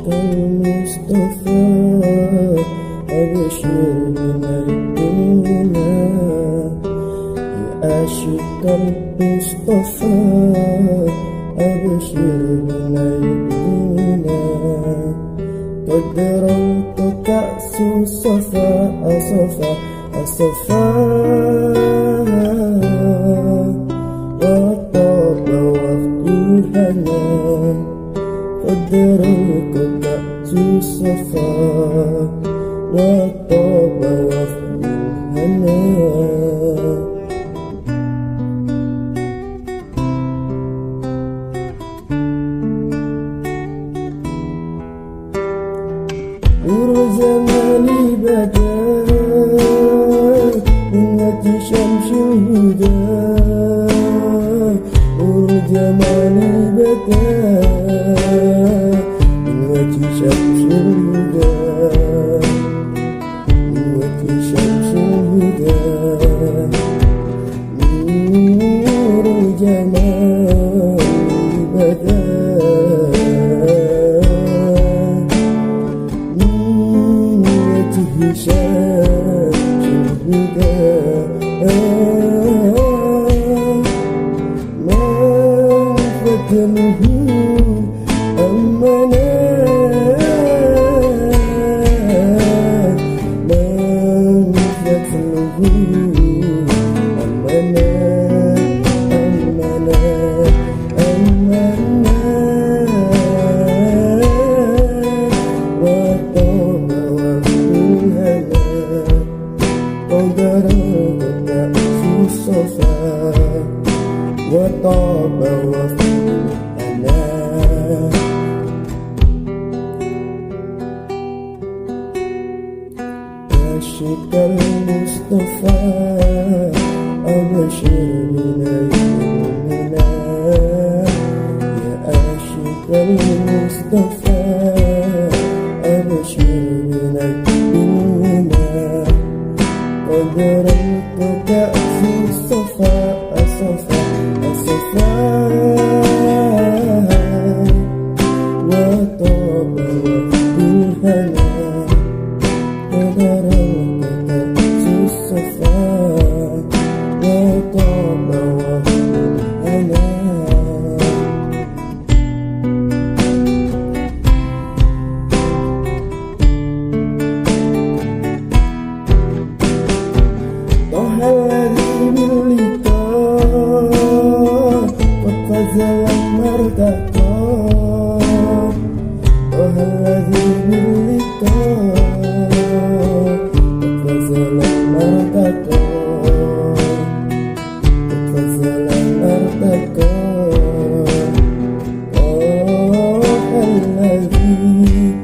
المصطفى أبشر بنيلنا يا عاشق المصطفى أبشر بنيلنا قد رأيت كأس الصفا الصفا الصفا وطاب وقت الهنا قد رأيت كأس الصفا وطاب وقت الهنا نور زماني بدا بنت شمس الهدى نور زماني بدا بنت شمس الهدى بنت شمس الهدى نور زماني بدا شهدا ما فتنه أمنا ما فتنه أمنا أمنا أمنا وطاب قدر كأس الصفا وطاب وفينا عاشق المصطفى أبشر بنيلنا يا عاشق المصطفى أبشر بنيلنا قد رأيت كأس الصفا الصفا الصفا وطاب وقت الهنا قد رأيت كأس الصفا وطاب وقت الهنا الذي باللقاء قد فزل المرتقى الذي باللقاء قد فزل المرتقى قد فزل المرتقى الذي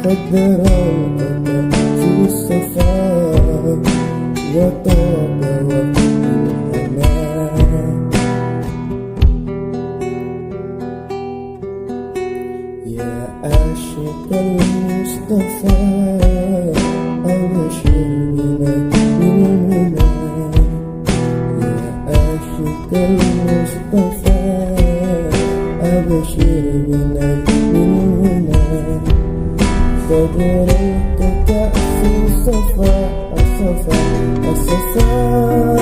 قد رأيت كأس الصفا وطاب وقت الهنا يا عاشق المصطفى أبشر بنيلنا يا عاشق المصطفى أبشر بنيلنا قد رأيت كأس الصفا الصفا الصفا